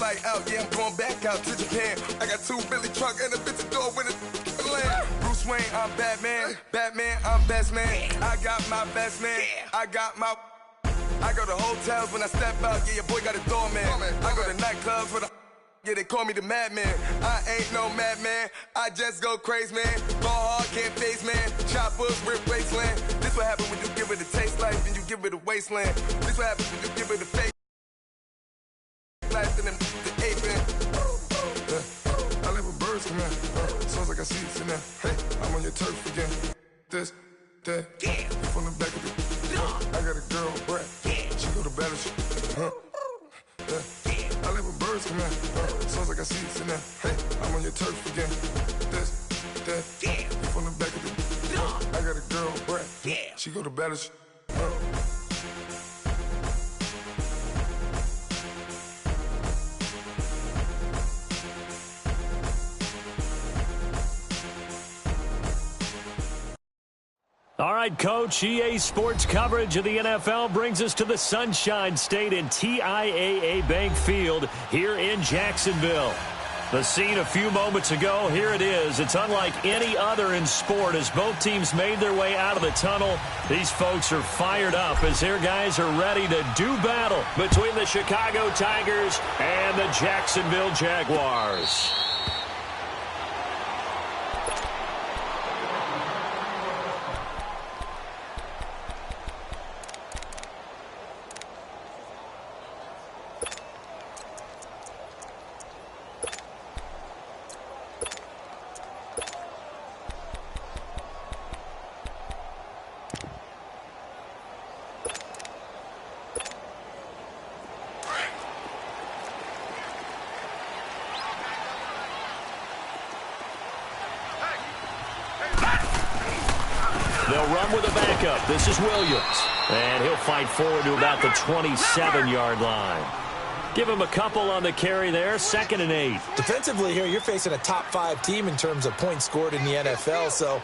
flight out, yeah, I'm going back out to Japan. I got 2 Billy truck and a bitch door with a land. Bruce Wayne, I'm Batman. Batman, I'm best man. I got my best man. I got my... I go to hotels when I step out, yeah, your boy got a doorman. I go to nightclubs with a... Yeah, they call me the madman. I ain't no madman. I just go crazy, man. Ball hard, can't face, man. Choppers, rip wasteland. This what happen when you give it a taste life and you give it a wasteland. This what happens when you give it a fake life and them the ape in. I live with birds come in. Sounds like I see it in there. Hey, I'm on your turf again. This, that, from the back of the... I got a girl, Brett. She go to battle. I live with birds come in. Sounds like I see it in there. Hey, I'm on your turf again. This, that, from the back of the... I got a girl, Brett. She go to battle. All right, Coach, EA Sports coverage of the NFL brings us to the Sunshine State and TIAA Bank Field here in Jacksonville. The scene a few moments ago, here it is. It's unlike any other in sport as both teams made their way out of the tunnel. These folks are fired up as their guys are ready to do battle between the Chicago Tigers and the Jacksonville Jaguars. They'll run with a backup. This is Williams. And he'll fight forward to about the 27-yard line. Give him a couple on the carry there. 2nd and 8. Defensively here, you're facing a top-5 team in terms of points scored in the NFL. So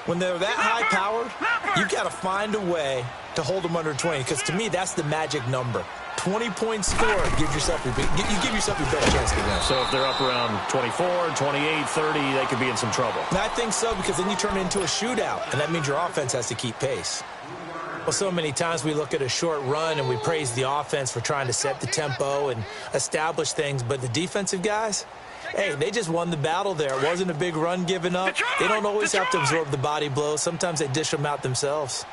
when they're that high-powered, you've got to find a way to hold them under 20. Because to me, that's the magic number. 20 points scored, you give yourself your better chance to win. So if they're up around 24, 28, 30, they could be in some trouble. And I think so, because then you turn it into a shootout, and that means your offense has to keep pace. Well, so many times we look at a short run and we praise the offense for trying to set the tempo and establish things, but the defensive guys, hey, they just won the battle there. It wasn't a big run given up. They don't always have to absorb the body blows. Sometimes they dish them out themselves.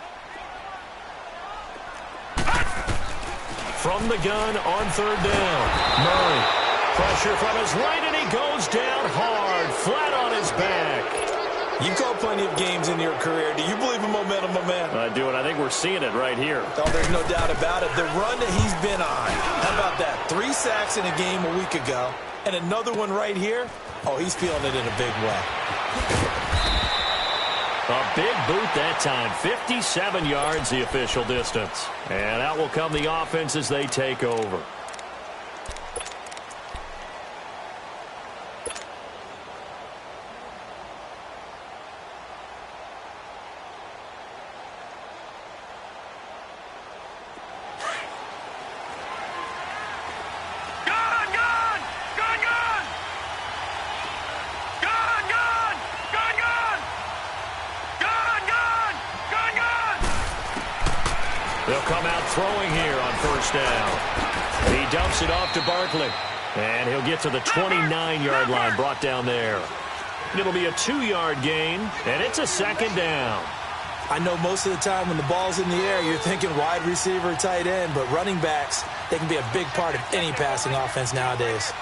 From the gun on 3rd down. Murray. Pressure from his right, and he goes down hard, flat on his back. You've called plenty of games in your career. Do you believe in momentum, my man? I do, and I think we're seeing it right here. Oh, there's no doubt about it. The run that he's been on. How about that? 3 sacks in a game a week ago, and another one right here. Oh, he's feeling it in a big way. A big boot that time. 57 yards, the official distance. And out will come the offense as they take over. They'll come out throwing here on 1st down. He dumps it off to Barkley. And he'll get to the 29-yard line, brought down there. It'll be a 2-yard gain, and it's a 2nd down. I know most of the time when the ball's in the air, you're thinking wide receiver, tight end, but running backs, they can be a big part of any passing offense nowadays.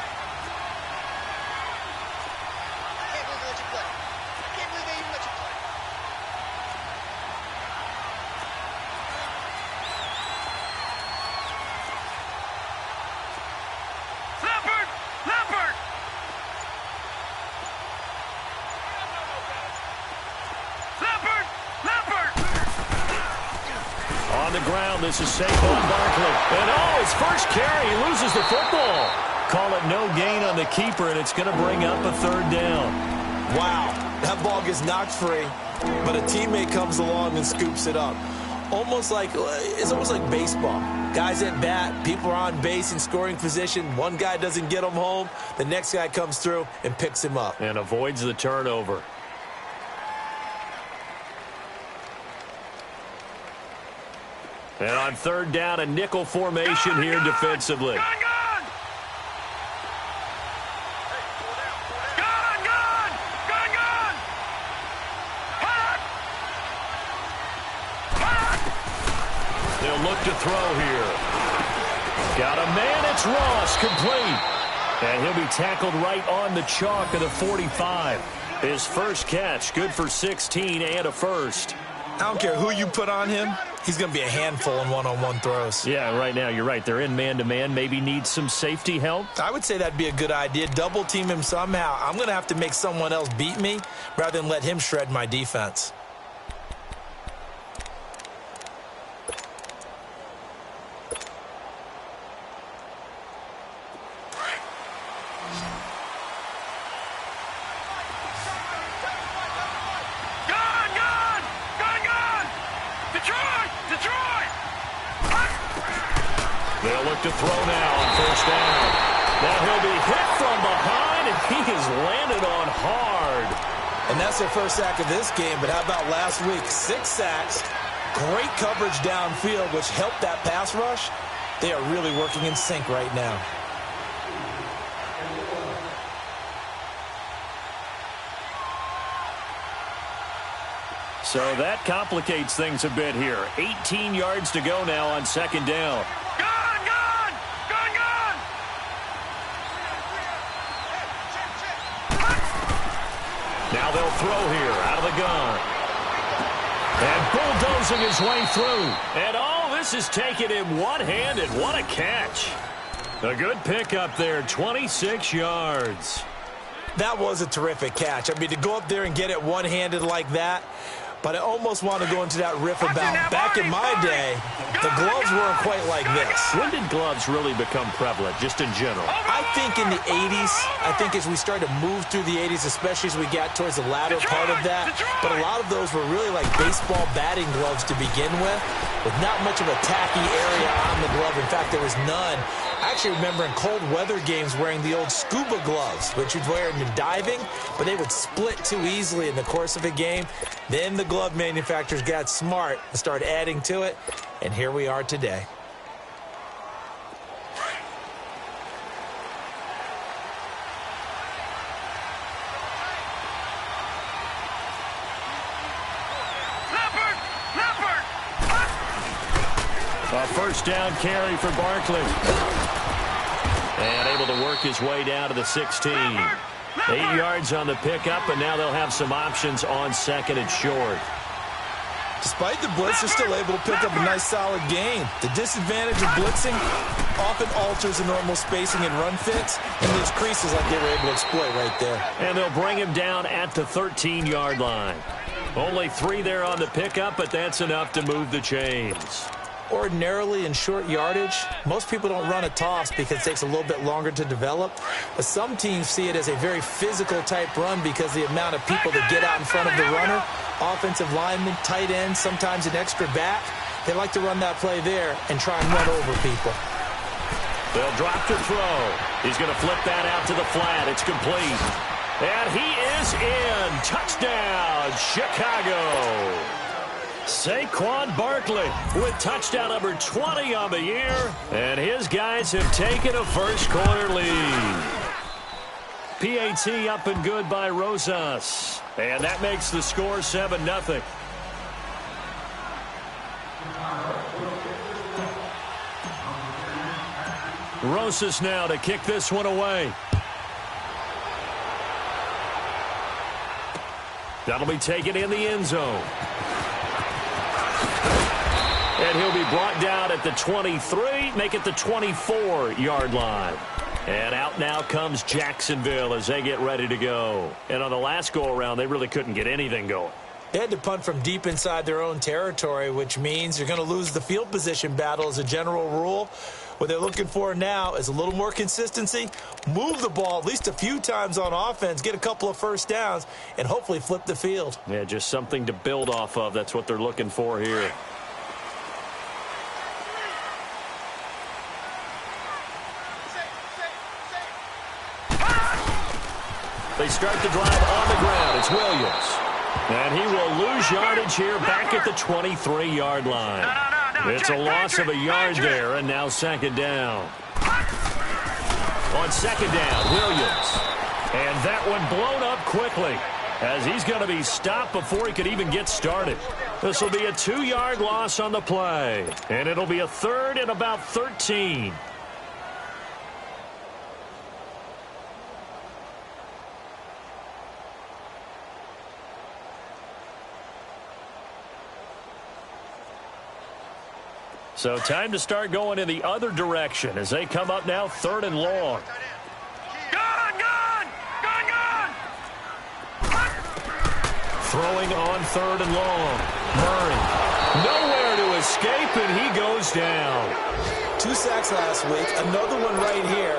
This is Saquon Barkley. And his first carry, he loses the football. Call it no gain on the keeper, and it's going to bring up a 3rd down. Wow, that ball gets knocked free, but a teammate comes along and scoops it up. Almost like, it's almost like baseball. Guys at bat, people are on base in scoring position. One guy doesn't get him home. The next guy comes through and picks him up. And avoids the turnover. And on third down, a nickel formation here defensively. They'll look to throw here. Got a man, it's Ross, complete. And he'll be tackled right on the chalk of the 45. His first catch, good for 16 and a first. I don't care who you put on him. He's going to be a handful in one-on-one throws. Yeah, right now, you're right. They're in man-to-man. Maybe needs some safety help. I would say that'd be a good idea. Double team him somehow. I'm going to have to make someone else beat me rather than let him shred my defense. They'll look to throw now on first down. Now he'll be hit from behind, and he is landed on hard. And that's their first sack of this game, but how about last week? 6 sacks, great coverage downfield, which helped that pass rush. They are really working in sync right now. So that complicates things a bit here. 18 yards to go now on second down. Now they'll throw here out of the gun. And bulldozing his way through. And all this is taken in one-handed. What a catch. A good pickup there, 26 yards. That was a terrific catch. I mean, to go up there and get it one-handed like that, but I almost want to go into that riff about back in my day, the gloves weren't quite like this. When did gloves really become prevalent, just in general? I think in the 80s. I think as we started to move through the 80s, especially as we got towards the latter part of that. But a lot of those were really like baseball batting gloves to begin with not much of a tacky area on the glove. In fact, there was none. I actually remember in cold weather games wearing the old scuba gloves, which you'd wear in diving, but they would split too easily in the course of a game. Then the glove manufacturers got smart and started adding to it, and here we are today. A first down carry for Barkley. And able to work his way down to the 16. 8 yards on the pickup, and now they'll have some options on second and short. Despite the blitz, they're still able to pick up a nice solid gain. The disadvantage of blitzing often alters the normal spacing and run fits, and those creases like they were able to exploit right there. And they'll bring him down at the 13-yard line. Only 3 there on the pickup, but that's enough to move the chains. Ordinarily in short yardage, most people don't run a toss because it takes a little bit longer to develop. But some teams see it as a very physical type run because the amount of people that get out in front of the runner, offensive linemen, tight ends, sometimes an extra back, they like to run that play there and try and run over people. They'll drop to throw. He's going to flip that out to the flat. It's complete. And he is in. Touchdown, Chicago. Saquon Barkley with touchdown number 20 on the year, and his guys have taken a first-quarter lead. PAT up and good by Rosas, and that makes the score 7-0. Rosas now to kick this one away. That'll be taken in the end zone. And he'll be brought down at the 23, make it the 24-yard line. And out now comes Jacksonville as they get ready to go. And on the last go-around, they really couldn't get anything going. They had to punt from deep inside their own territory, which means you're going to lose the field position battle as a general rule. What they're looking for now is a little more consistency, move the ball at least a few times on offense, get a couple of first downs, and hopefully flip the field. Yeah, just something to build off of. That's what they're looking for here. They start the drive on the ground. It's Williams. And he will lose yardage here back at the 23-yard line. It's a loss of a yard there, and now second down. On second down, Williams. And that one blown up quickly as he's going to be stopped before he could even get started. This will be a 2-yard loss on the play, and it'll be a third and about 13. So time to start going in the other direction as they come up now third and long. Throwing on third and long. Murray. Nowhere to escape, and he goes down. 2 sacks last week. Another one right here.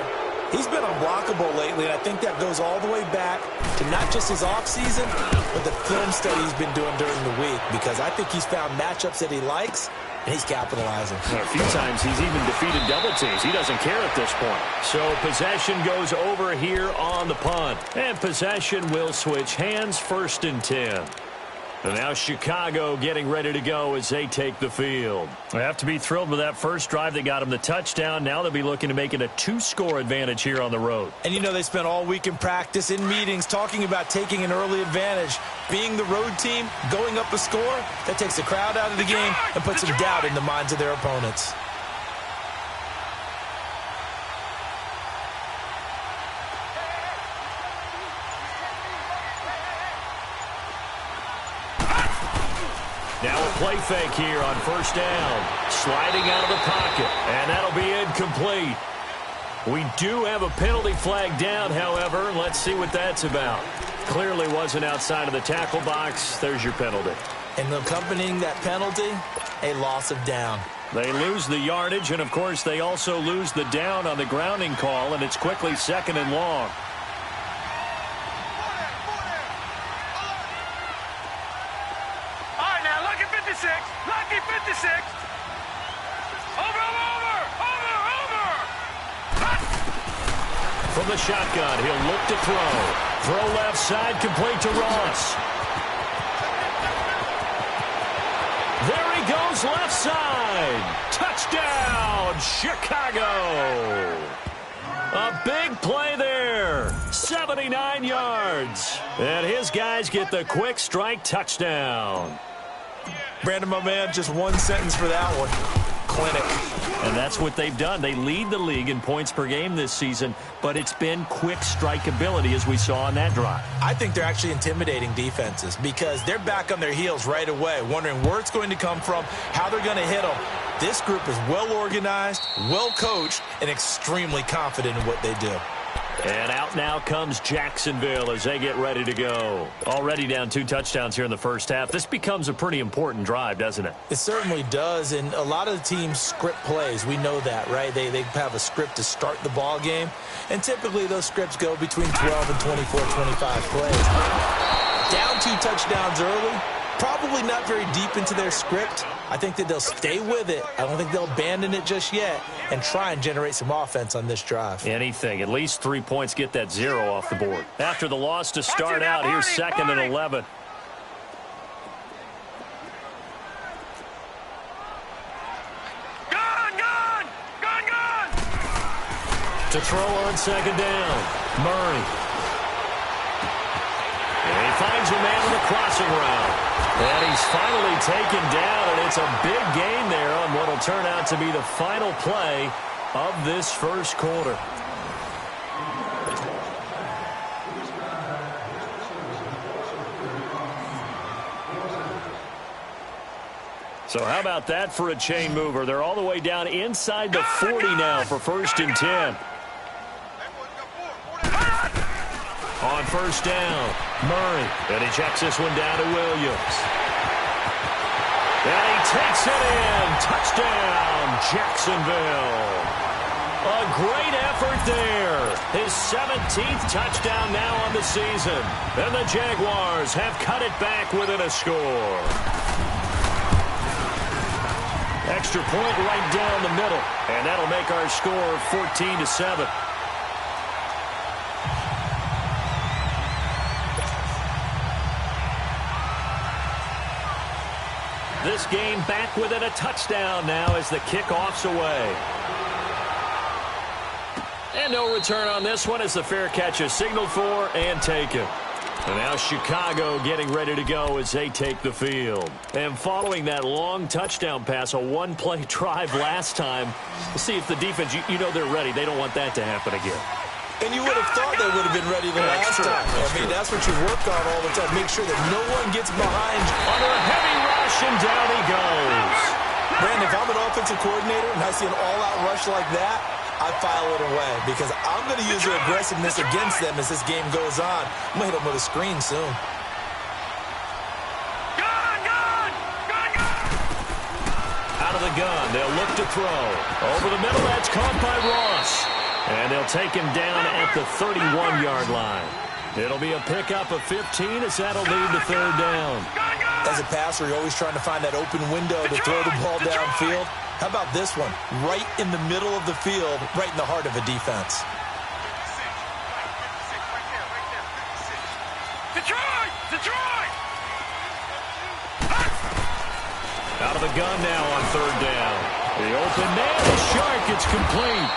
He's been unblockable lately, and I think that goes all the way back to not just his offseason, but the film study he's been doing during the week, because I think he's found matchups that he likes, and he's capitalizing. A few times he's even defeated double teams. He doesn't care at this point. So possession goes over here on the punt. And possession will switch hands, 1st and 10. And now Chicago getting ready to go as they take the field. They have to be thrilled with that first drive that got them the touchdown. Now they'll be looking to make it a 2-score advantage here on the road. And you know, they spent all week in practice, in meetings, talking about taking an early advantage. Being the road team, going up a score, that takes the crowd out of the game and puts some doubt in the minds of their opponents. Now a play fake here on first down. Sliding out of the pocket, and that'll be incomplete. We do have a penalty flag down, however. Let's see what that's about. Clearly wasn't outside of the tackle box. There's your penalty. And accompanying that penalty, a loss of down. They lose the yardage, and, of course, they also lose the down on the grounding call, and it's quickly 2nd and long. Lucky 56. Over. From the shotgun, he'll look to throw. Throw left side, complete to Ross. There he goes, left side. Touchdown, Chicago. A big play there. 79 yards. And his guys get the quick strike touchdown. Brandon, my man, just one sentence for that one. Clinic. And that's what they've done. They lead the league in points per game this season, but it's been quick strike ability as we saw on that drive. I think they're actually intimidating defenses because they're back on their heels right away, wondering where it's going to come from, how they're going to hit them. This group is well organized, well coached, and extremely confident in what they do. And out now comes Jacksonville as they get ready to go. Already down 2 touchdowns here in the first half. This becomes a pretty important drive, doesn't it? It certainly does, and a lot of the teams script plays. We know that, right? They have a script to start the ball game, and typically those scripts go between 12 and 24, 25 plays. Down 2 touchdowns early, probably not very deep into their script. I think that they'll stay with it. I don't think they'll abandon it just yet and try and generate some offense on this drive. Anything. At least 3 points get that 0 off the board. After the loss to start out, here's 2nd and 11. Gone! To throw on 2nd down. Murray. And he finds a man on the crossing route. And he's finally taken down, and it's a big gain there on what will turn out to be the final play of this first quarter. So how about that for a chain mover? They're all the way down inside the 40 now for 1st and 10. On first down, Murray. And he checks this one down to Williams. And he takes it in. Touchdown, Jacksonville. A great effort there. His 17th touchdown now on the season. And the Jaguars have cut it back within a score. Extra point right down the middle. And that'll make our score 14-7. This game back within a touchdown now as the kickoff's away. And no return on this one as the fair catch is signaled for and taken. And now Chicago getting ready to go as they take the field. And following that long touchdown pass, a one-play drive last time, we'll see if the defense, you know they're ready. They don't want that to happen again. And you would have thought they would have been ready the last time. I mean, that's what you work on all the time. Make sure that no one gets behind you. Under a heavy rush, and down he goes. Brandon, if I'm an offensive coordinator and I see an all-out rush like that, I file it away because I'm going to use their aggressiveness against them as this game goes on. I'm going to hit them with a screen soon. Out of the gun, they'll look to throw. Over the middle, that's caught by Ross. And they'll take him down at the 31-yard line. It'll be a pickup of 15 as that'll lead to third down. As a passer, you're always trying to find that open window to throw the ball downfield. How about this one? Right in the middle of the field, right in the heart of a defense. Detroit! Out of the gun now on third down. The open man is sharp. It's complete.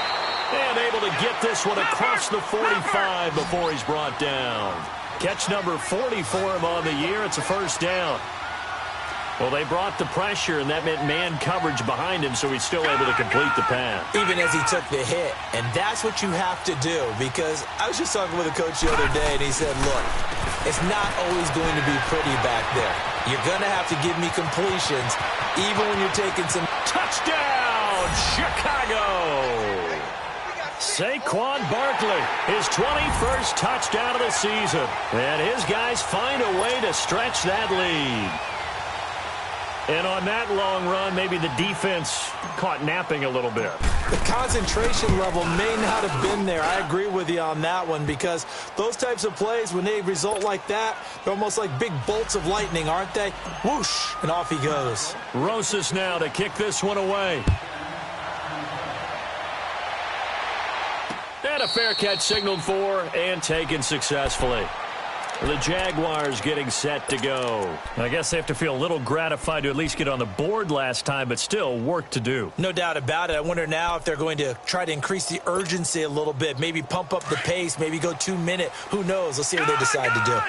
And able to get this one across the 45 before he's brought down. Catch number 40 for him on the year. It's a first down. Well, they brought the pressure, and that meant man coverage behind him, so he's still able to complete the pass. Even as he took the hit. And that's what you have to do, because I was just talking with a coach the other day, and he said, look, it's not always going to be pretty back there. You're going to have to give me completions, even when you're taking some... Touchdown, Chicago! Saquon Barkley, his 21st touchdown of the season. And his guys find a way to stretch that lead. And on that long run, maybe the defense caught napping a little bit. The concentration level may not have been there. I agree with you on that one, because those types of plays, when they result like that, they're almost like big bolts of lightning, aren't they? Whoosh, and off he goes. Rosas now to kick this one away. And a fair catch signaled for and taken successfully. The Jaguars getting set to go. I guess they have to feel a little gratified to at least get on the board last time, but still work to do. No doubt about it. I wonder now if they're going to try to increase the urgency a little bit, maybe pump up the pace, maybe go 2 minute. Who knows? Let's see what they decide to do.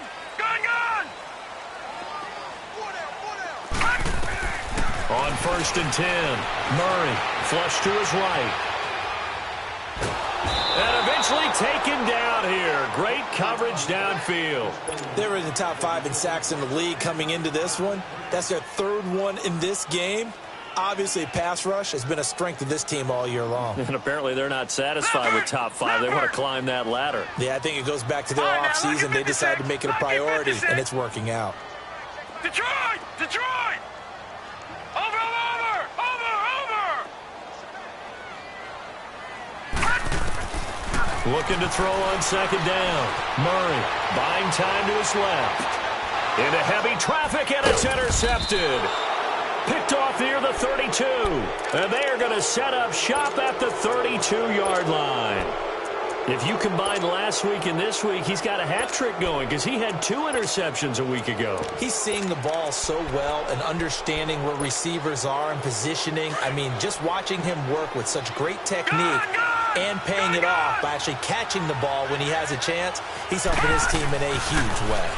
On 1st and 10, Murray flush to his right. And eventually taken down here. Great coverage downfield. They were in the top 5 in sacks in the league coming into this one. That's their 3rd one in this game. Obviously, pass rush has been a strength of this team all year long. And apparently they're not satisfied with top 5. They want to climb that ladder. Yeah, I think it goes back to their offseason. They decided to make it a priority, and it's working out. Detroit! Over! Looking to throw on 2nd down. Murray buying time to his left. Into heavy traffic, and it's intercepted. Picked off near the 32. And they are going to set up shop at the 32-yard line. If you combine last week and this week, he's got a hat trick going because he had 2 interceptions a week ago. He's seeing the ball so well and understanding where receivers are and positioning. I mean, just watching him work with such great technique and paying it off by actually catching the ball when he has a chance, he's helping his team in a huge way.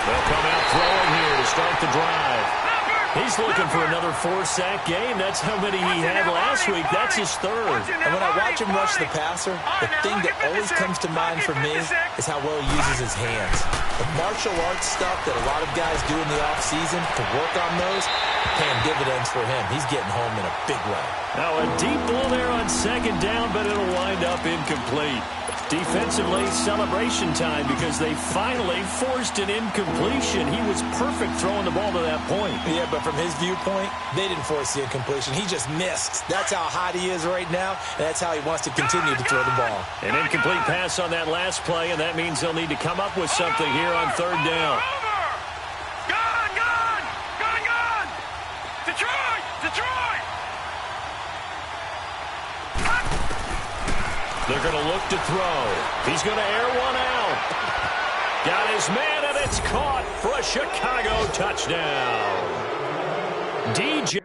They'll come out throwing here to start the drive. He's looking for another 4-sack game. That's how many he had last week. That's his 3rd. And when I watch him rush the passer, the thing that always comes to mind for me is how well he uses his hands. The martial arts stuff that a lot of guys do in the offseason to work on those, paying dividends for him. He's getting home in a big way. Now a deep ball there on 2nd down, but it'll wind up incomplete. Defensively, celebration time because they finally forced an incompletion. He was perfect throwing the ball to that point. Yeah, but from his viewpoint, they didn't force the incompletion. He just missed. That's how hot he is right now, and that's how he wants to continue to throw the ball. An incomplete pass on that last play, and that means they'll need to come up with something here on 3rd down. Gone! Detroit! They're going to look to throw. He's going to air one out. Got his man, and it's caught for a Chicago touchdown. DJ.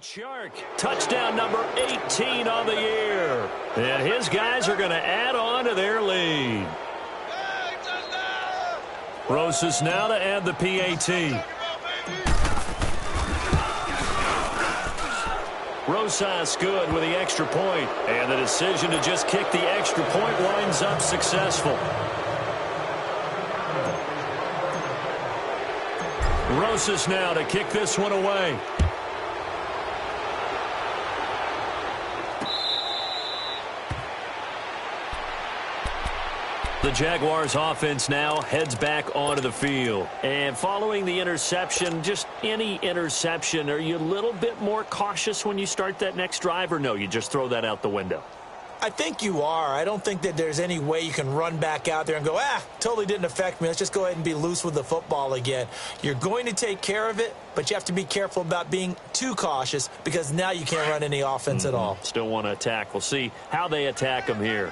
Shark, touchdown number 18 on the year. And his guys are going to add on to their lead. Rosas now to add the PAT. Rosas good with the extra point. And the decision to just kick the extra point winds up successful. Rosas now to kick this one away. The Jaguars offense now heads back onto the field. And following the interception, just any interception, are you a little bit more cautious when you start that next drive, or no, you just throw that out the window? I think you are. I don't think that there's any way you can run back out there and go, totally didn't affect me. Let's just go ahead and be loose with the football again. You're going to take care of it, but you have to be careful about being too cautious because now you can't run any offense at all. Still want to attack. We'll see how they attack them here.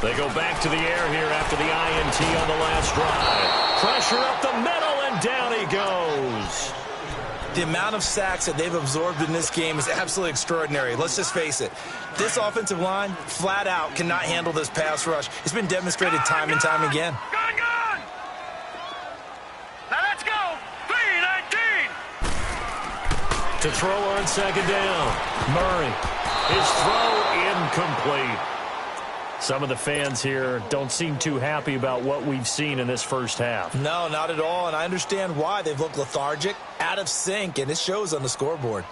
They go back to the air here after the INT on the last drive. Pressure up the middle, and down he goes. The amount of sacks that they've absorbed in this game is absolutely extraordinary. Let's just face it. This offensive line, flat out, cannot handle this pass rush. It's been demonstrated time and time again. Gone! Now let's go! 3-19! To throw on second down. Murray. His throw incomplete. Some of the fans here don't seem too happy about what we've seen in this first half. No, not at all, and I understand why. They've looked lethargic, out of sync, and it shows on the scoreboard.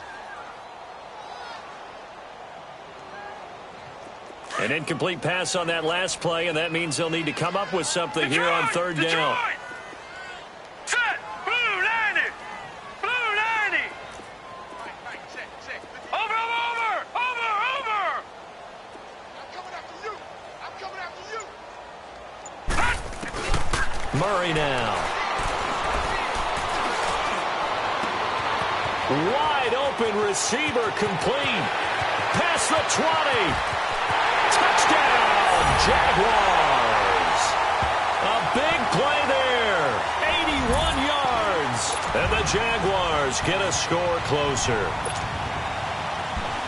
An incomplete pass on that last play, and that means they'll need to come up with something here on third down. Set! Blue 90! Blue 90! Over! Murray now. Wide open receiver complete. Past the 20. Touchdown, Jaguars. A big play there. 81 yards. And the Jaguars get a score closer.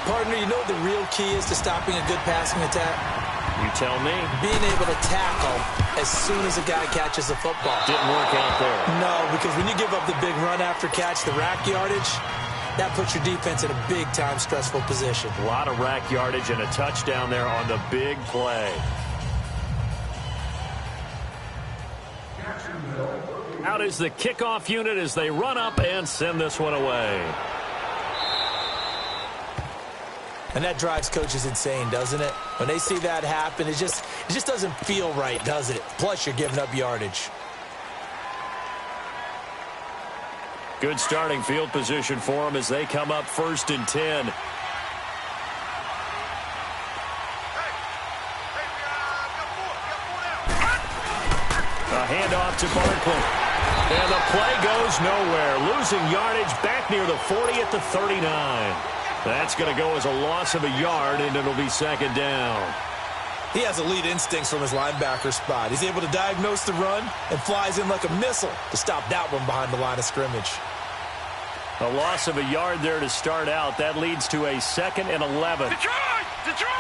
Partner, you know what the real key is to stopping a good passing attack? You tell me. Being able to tackle as soon as a guy catches the football. Didn't work out there. No, because when you give up the big run after catch, the rack yardage, that puts your defense in a big-time stressful position. A lot of rack yardage and a touchdown there on the big play. Out is the kickoff unit as they run up and send this one away. And that drives coaches insane, doesn't it? When they see that happen, it just doesn't feel right, does it? Plus, you're giving up yardage. Good starting field position for them as they come up 1st and 10. A handoff to Barkley. And the play goes nowhere. Losing yardage back near the 40 at the 39. That's going to go as a loss of a yard, and it'll be 2nd down. He has elite instincts from his linebacker spot. He's able to diagnose the run and flies in like a missile to stop that one behind the line of scrimmage. A loss of a yard there to start out. That leads to a 2nd and 11. Detroit! Detroit!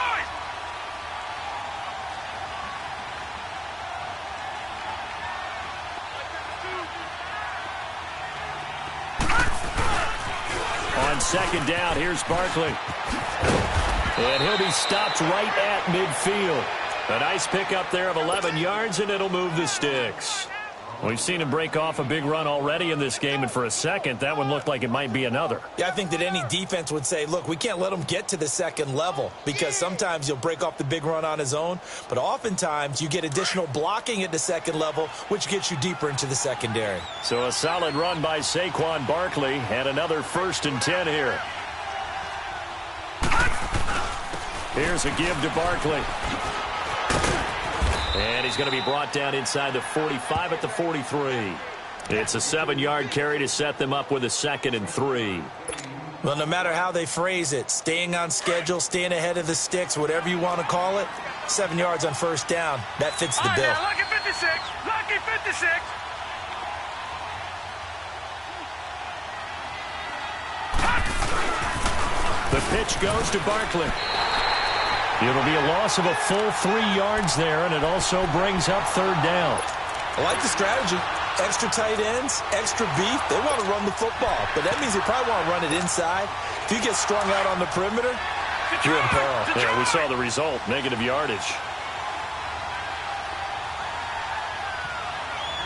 On 2nd down, here's Barkley. And he'll be stopped right at midfield. A nice pickup there of 11 yards, and it'll move the sticks. We've seen him break off a big run already in this game, and for a second, that one looked like it might be another. Yeah, I think that any defense would say, look, we can't let him get to the second level because sometimes he'll break off the big run on his own, but oftentimes you get additional blocking at the second level, which gets you deeper into the secondary. So a solid run by Saquon Barkley, and another 1st and 10 here. Here's a give to Barkley. And he's going to be brought down inside the 45 at the 43. It's a 7-yard carry to set them up with a 2nd and 3. Well, no matter how they phrase it, staying on schedule, staying ahead of the sticks, whatever you want to call it, 7 yards on 1st down, that fits the bill. Now, lucky 56, lucky 56. The pitch goes to Barkley. It'll be a loss of a full 3 yards there, and it also brings up 3rd down. I like the strategy. Extra tight ends, extra beef. They want to run the football, but that means they probably want to run it inside. If you get strung out on the perimeter, you're in peril. Yeah, we saw the result, negative yardage.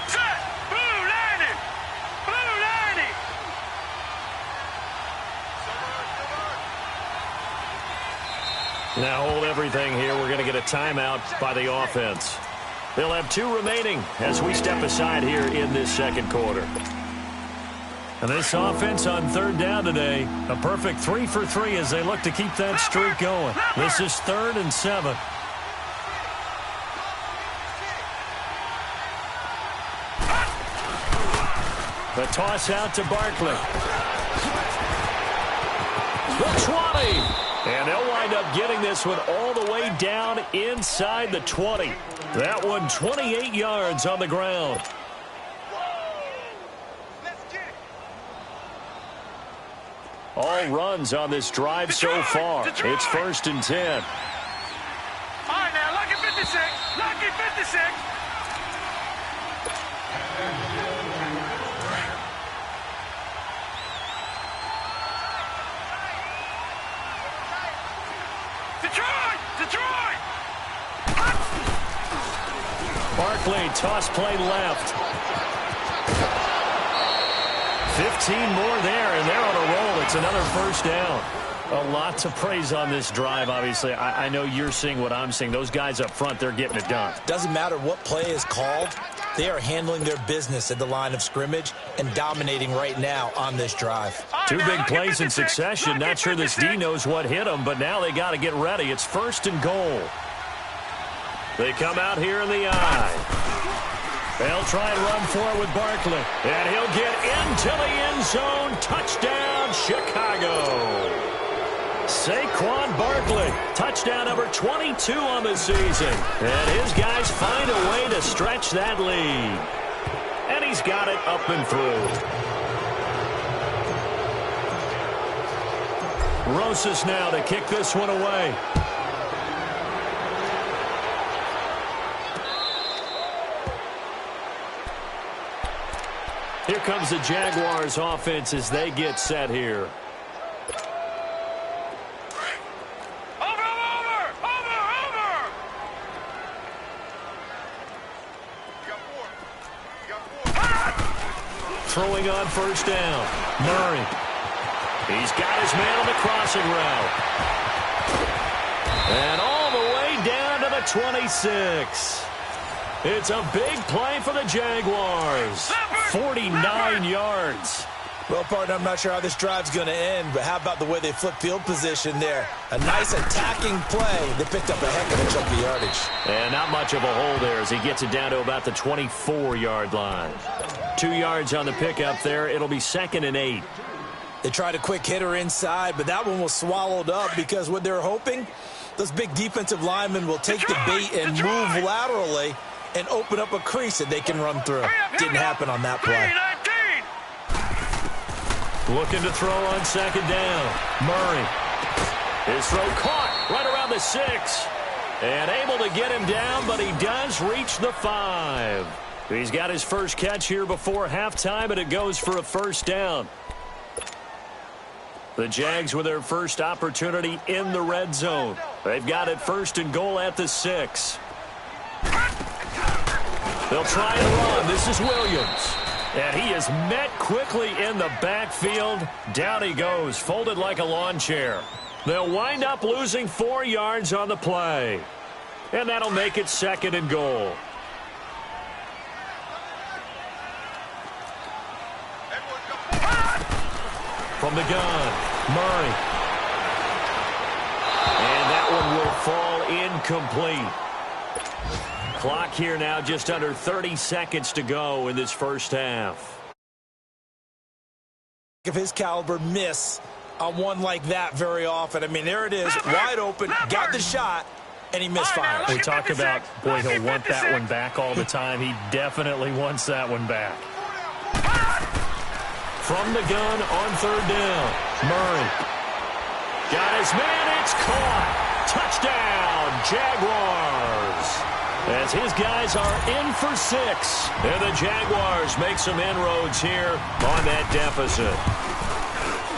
Set, blue, landing, blue, landing. Now hold everything here. We're going to get a timeout by the offense. They'll have 2 remaining as we step aside here in this 2nd quarter. And this offense on 3rd down today, a perfect 3 for 3 as they look to keep that streak going. This is 3rd and 7. The toss out to Barkley. The 20. And they'll wind up getting this one all the way down inside the 20. That one 28 yards on the ground. All runs on this drive so far. It's 1st and 10. All right, now, lucky 56, lucky 56. Detroit! Barkley, toss play left. 15 more there, and they're on a roll. It's another 1st down. A lot to praise on this drive, obviously. I know you're seeing what I'm seeing. Those guys up front, they're getting it done. Doesn't matter what play is called. They are handling their business at the line of scrimmage and dominating right now on this drive. 2 big plays in succession. Not sure this D knows what hit them, but now they got to get ready. It's 1st and goal. They come out here in the eye. They'll try and run for it with Barkley. And he'll get into the end zone. Touchdown, Chicago. Saquon Barkley, touchdown number 22 on the season. And his guys find a way to stretch that lead. And he's got it up and through. Rosas now to kick this one away. Here comes the Jaguars offense as they get set here. Throwing on 1st down. Murray. He's got his man on the crossing route. And all the way down to the 26. It's a big play for the Jaguars. 49 yards. Well, partner, I'm not sure how this drive's going to end, but how about the way they flip field position there? A nice attacking play. They picked up a heck of a chunk of yardage. And not much of a hole there as he gets it down to about the 24-yard line. 2 yards on the pickup there. It'll be 2nd and 8. They tried a quick hitter inside, but that one was swallowed up because what they're hoping, those big defensive linemen will take the bait and move laterally and open up a crease that they can run through. Didn't happen on that play. Looking to throw on 2nd down. Murray. His throw caught right around the 6. And able to get him down, but he does reach the 5. He's got his first catch here before halftime, and it goes for a 1st down. The Jags with their first opportunity in the red zone. They've got it 1st and goal at the 6. They'll try and run. This is Williams. And he is met quickly in the backfield. Down he goes, folded like a lawn chair. They'll wind up losing 4 yards on the play. And that'll make it 2nd and goal. From the gun, Murray. And that one will fall incomplete. Clock here now, just under 30 seconds to go in this first half. Of his caliber miss on one like that very often. I mean, there it is, wide open, got the shot, and he misfired. We talk about, boy, he'll want that one back all the time. He definitely wants that one back. From the gun on 3rd down, Murray. Got his man, it's caught. Touchdown, Jaguars. As his guys are in for 6. And the Jaguars make some inroads here on that deficit.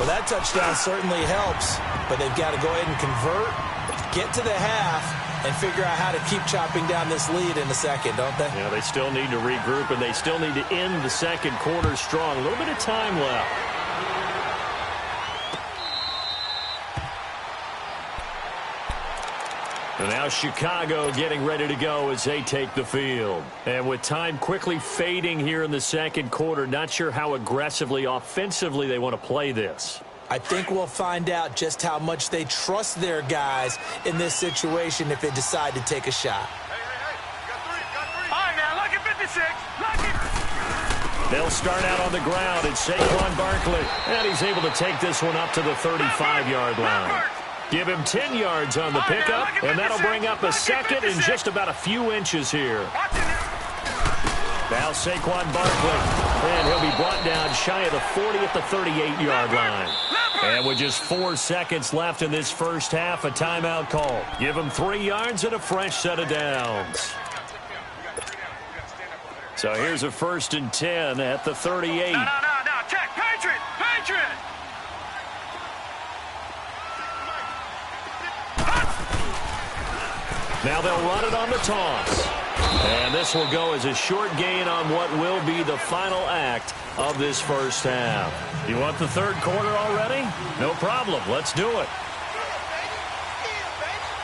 Well, that touchdown certainly helps, but they've got to go ahead and convert, get to the half, and figure out how to keep chopping down this lead in the second, don't they? Yeah, they still need to regroup, and they still need to end the second quarter strong. A little bit of time left. And now Chicago getting ready to go as they take the field. And with time quickly fading here in the second quarter, not sure how aggressively, offensively they want to play this. I think we'll find out just how much they trust their guys in this situation if they decide to take a shot. All right, now, look at 56. Look at... They'll start out on the ground. It's Saquon Barkley. And he's able to take this one up to the 35-yard line. Give him 10 yards on the pickup, and that'll bring up a second in just about a few inches here. Now Saquon Barkley, and he'll be brought down shy of the 40 at the 38-yard line. And with just 4 seconds left in this first half, a timeout call. Give him 3 yards and a fresh set of downs. So here's a 1st and 10 at the 38. No, check, Patriot. Now they'll run it on the toss. And this will go as a short gain on what will be the final act of this first half. You want the third quarter already? No problem. Let's do it.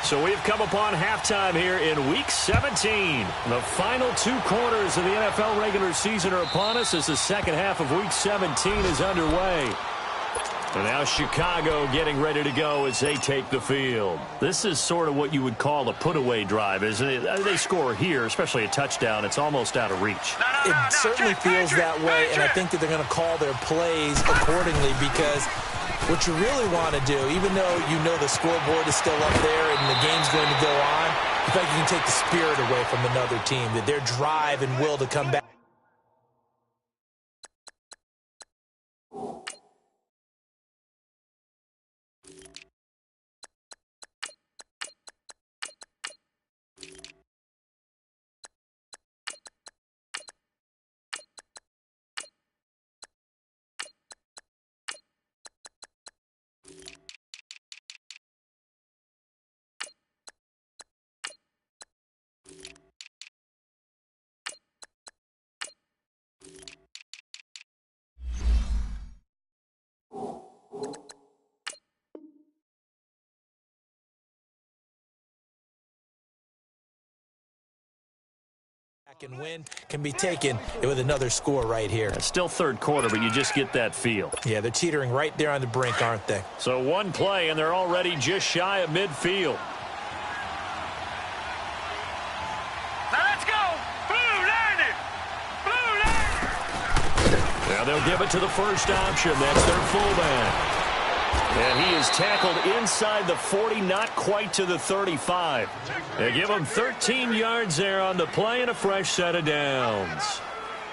So we've come upon halftime here in Week 17. The final 2 quarters of the NFL regular season are upon us as the second half of Week 17 is underway. And now Chicago getting ready to go as they take the field. This is sort of what you would call a put-away drive, isn't it? They score here, especially a touchdown. It's almost out of reach. It certainly feels that way, and I think that they're going to call their plays accordingly because what you really want to do, even though you know the scoreboard is still up there and the game's going to go on, you think you can take the spirit away from another team, that their drive and will to come back. And win can be taken with another score right here. It's still third quarter, but you just get that feel. Yeah, they're teetering right there on the brink, aren't they? So one play, and they're already just shy of midfield. Now let's go. Blue line it. Now they'll give it to the first option. That's their fullback. And he is tackled inside the 40, not quite to the 35. They give him 13 yards there on the play and a fresh set of downs.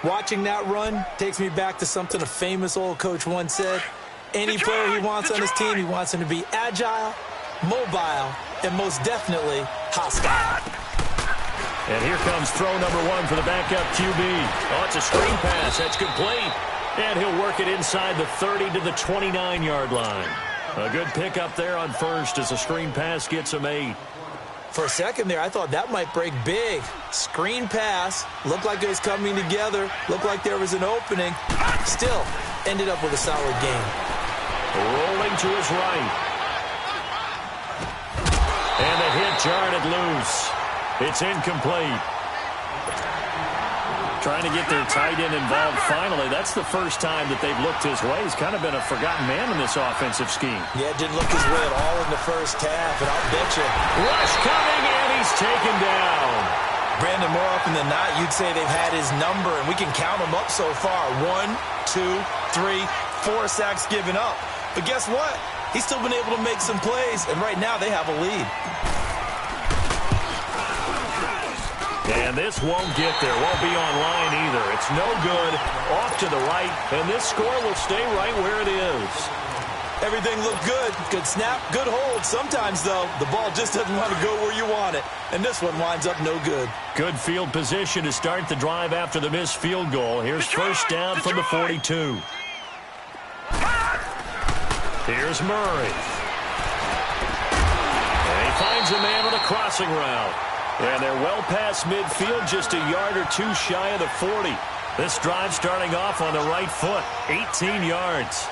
Watching that run takes me back to something a famous old coach once said. Any player he wants on his team, he wants him to be agile, mobile, and most definitely hostile. And here comes throw number 1 for the backup QB. Oh, it's a screen pass. That's complete. And he'll work it inside the 30 to the 29-yard line. A good pickup there on first as the screen pass gets him 8. For a second there, I thought that might break big. Screen pass. Looked like it was coming together. Looked like there was an opening. Still, ended up with a solid game. Rolling to his right. And the hit jarred it loose. It's incomplete. Trying to get their tight end involved finally. That's the first time that they've looked his way. He's kind of been a forgotten man in this offensive scheme. Yeah, it didn't look his way at all in the first half, and I'll bet you. Rush coming, and he's taken down. Brandon, more often than not, you'd say they've had his number, and we can count them up so far. 1, 2, 3, 4 sacks given up. But guess what? He's still been able to make some plays, and right now they have a lead. And this won't get there. Won't be online either. It's no good. Off to the right, and this score will stay right where it is. Everything looked good. Good snap, good hold. Sometimes, though, the ball just doesn't want to go where you want it. And this one winds up no good. Good field position to start the drive after the missed field goal. Here's first down from the 42. Here's Murray. And he finds a man on a crossing route. And they're well past midfield, just a yard or two shy of the 40. This drive starting off on the right foot, 18 yards.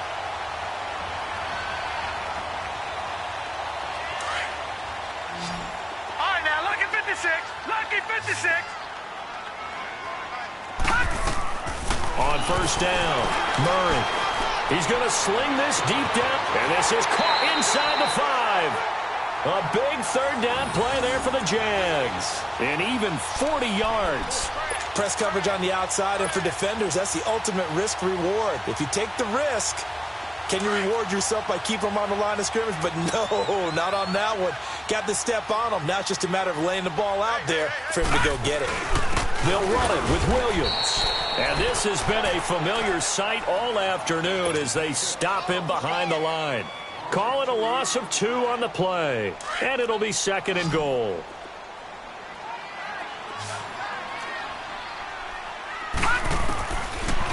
All right, now, lucky 56. Lucky 56. On first down, Murray. He's going to sling this deep down, and this is caught inside the 5. A big third down play there for the Jags. And even 40 yards. Press coverage on the outside, and for defenders, that's the ultimate risk-reward. If you take the risk, can you reward yourself by keeping them on the line of scrimmage? But no, not on that one. Got the step on them. Now it's just a matter of laying the ball out there for him to go get it. They'll run it with Williams. And this has been a familiar sight all afternoon as they stop him behind the line. Call it a loss of 2 on the play. And it'll be second and goal.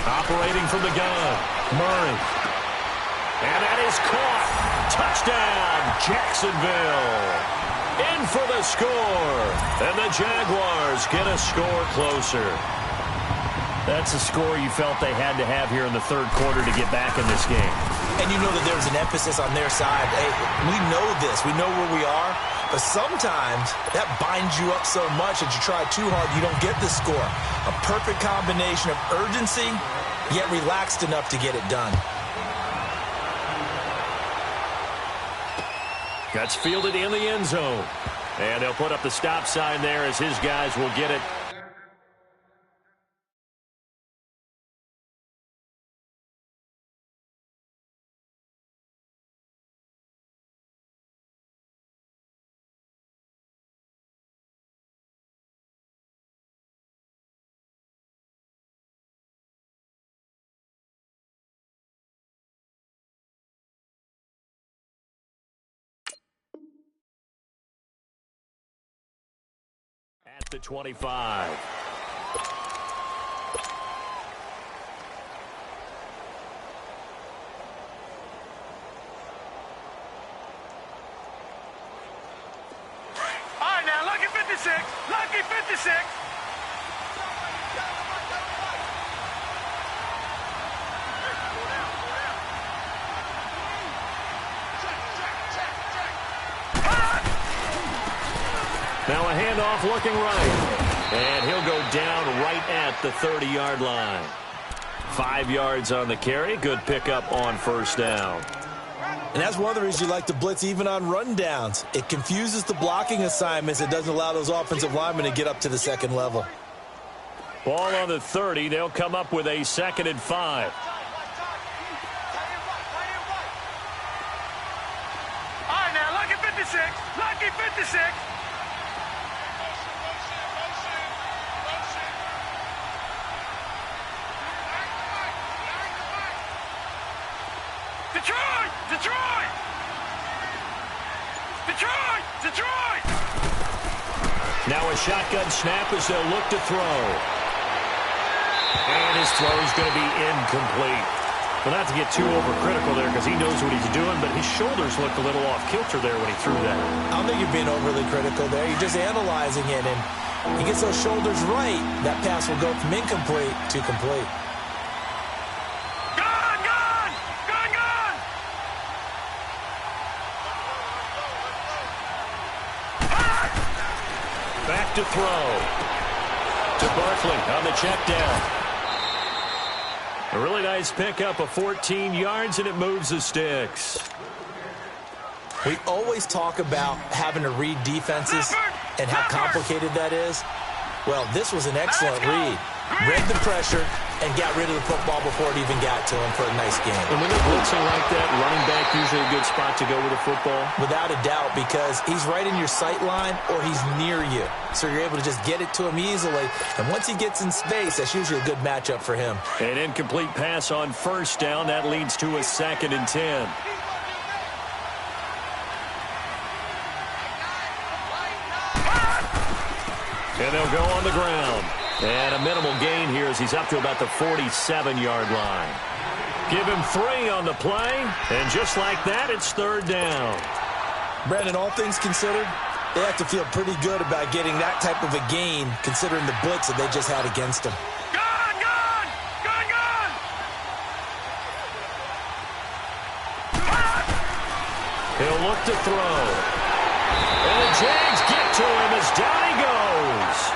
Operating from the gun, Murray. And that is caught. Touchdown, Jacksonville. In for the score. And the Jaguars get a score closer. That's a score you felt they had to have here in the third quarter to get back in this game. And you know that there's an emphasis on their side. Hey, we know this. We know where we are. But sometimes that binds you up so much that you try too hard, you don't get the score. A perfect combination of urgency, yet relaxed enough to get it done. That's fielded in the end zone. And they'll put up the stop sign there as his guys will get it. At the 25. All right, now, lucky 56. Lucky 56. Now a handoff looking right. And he'll go down right at the 30-yard line. 5 yards on the carry. Good pickup on first down. And that's one of the reasons you like to blitz even on rundowns. It confuses the blocking assignments. It doesn't allow those offensive linemen to get up to the second level. Ball on the 30. They'll come up with a 2nd and 5. All right, now, lucky 56. Lucky 56. Detroit! Detroit! Detroit! Detroit! Now a shotgun snap as they'll look to throw. And his throw is going to be incomplete. Well, not to get too overcritical there because he knows what he's doing, but his shoulders looked a little off kilter there when he threw that. I don't think you're being overly critical there. You're just analyzing it, and he gets those shoulders right, that pass will go from incomplete to complete. Gone! Gone! Gone! Gone! Back to throw. To Barkley on the check down. A really nice pickup of 14 yards, and it moves the sticks. We always talk about having to read defenses and how complicated that is. Well, this was an excellent read. Read the pressure and got rid of the football before it even got to him for a nice game. And when they're blitzing like that, running back usually a good spot to go with the football? Without a doubt, because he's right in your sight line or he's near you. So you're able to just get it to him easily. And once he gets in space, that's usually a good matchup for him. An incomplete pass on first down. That leads to a 2nd and 10. And they'll go on the ground. And a minimal gain here as he's up to about the 47-yard line. Give him 3 on the play, and just like that, it's 3rd down. Brandon, all things considered, they have to feel pretty good about getting that type of a gain, considering the blitz that they just had against them. Gone! Gone! Gone! Gone! He'll look to throw. And the Jags get to him as down he goes.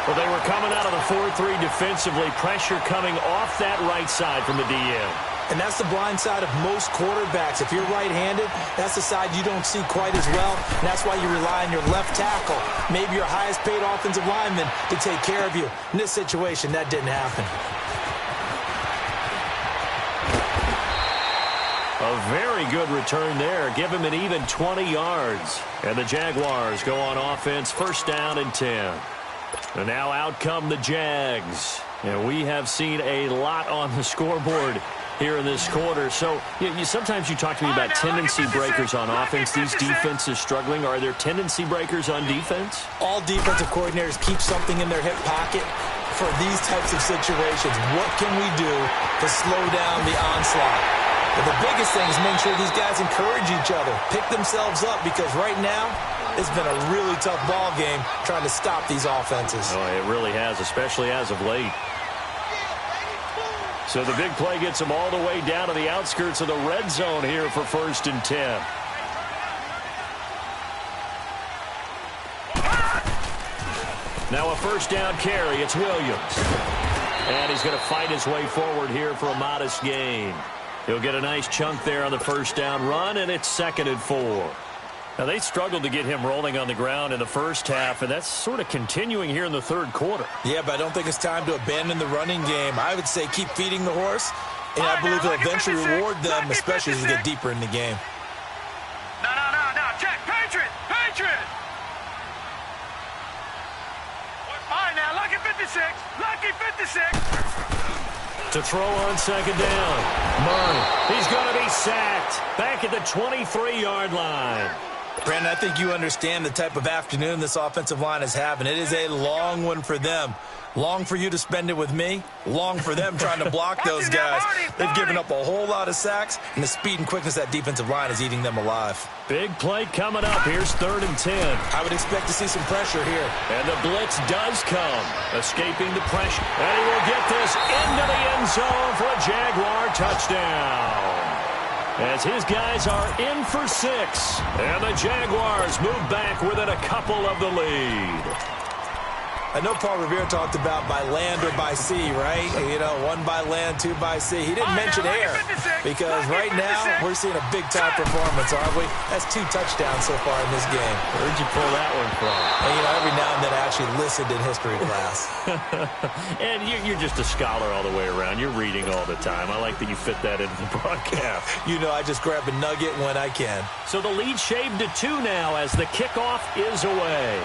Well, they were coming out of the 4-3 defensively. Pressure coming off that right side from the DM. And that's the blind side of most quarterbacks. If you're right-handed, that's the side you don't see quite as well. And that's why you rely on your left tackle, maybe your highest-paid offensive lineman, to take care of you. In this situation, that didn't happen. A very good return there. Give him an even 20 yards. And the Jaguars go on offense, 1st down and 10. And now out come the Jags. And we have seen a lot on the scoreboard here in this quarter. So sometimes you talk to me about tendency breakers on offense. These defenses struggling. Are there tendency breakers on defense? All defensive coordinators keep something in their hip pocket for these types of situations. What can we do to slow down the onslaught? But the biggest thing is make sure these guys encourage each other, pick themselves up, because right now it's been a really tough ball game trying to stop these offenses. Oh, it really has, especially as of late. So the big play gets them all the way down to the outskirts of the red zone here for 1st and 10. Now a 1st down carry. It's Williams. And he's going to fight his way forward here for a modest gain. He'll get a nice chunk there on the 1st down run, and it's 2nd and 4. Now, they struggled to get him rolling on the ground in the first half, and that's sort of continuing here in the 3rd quarter. Yeah, but I don't think it's time to abandon the running game. I would say keep feeding the horse, and I believe he'll eventually reward them, especially as we get deeper in the game. No. Check. Patriot! Patriot! All right, now, lucky 56. Lucky 56. To throw on 2nd down. Murray. He's going to be sacked. Back at the 23-yard line. Brandon, I think you understand the type of afternoon this offensive line is having. It is a long one for them. Long for you to spend it with me. Long for them trying to block those guys. They've given up a whole lot of sacks, and the speed and quickness of that defensive line is eating them alive. Big play coming up. Here's 3rd and 10. I would expect to see some pressure here. And the blitz does come. Escaping the pressure. And he will get this into the end zone for a Jaguar touchdown. As his guys are in for 6. And the Jaguars move back within a couple of the lead. I know Paul Revere talked about by land or by sea, right? You know, 1 by land, 2 by sea. He didn't mention air because right now we're seeing a big-time performance, aren't we? That's 2 touchdowns so far in this game. Where'd you pull that one from? And, you know, every now and then I actually listened in history class. And you're just a scholar all the way around. You're reading all the time. I like that you fit that into the broadcast. You know, I just grab a nugget when I can. So the lead shaved to 2 now as the kickoff is away.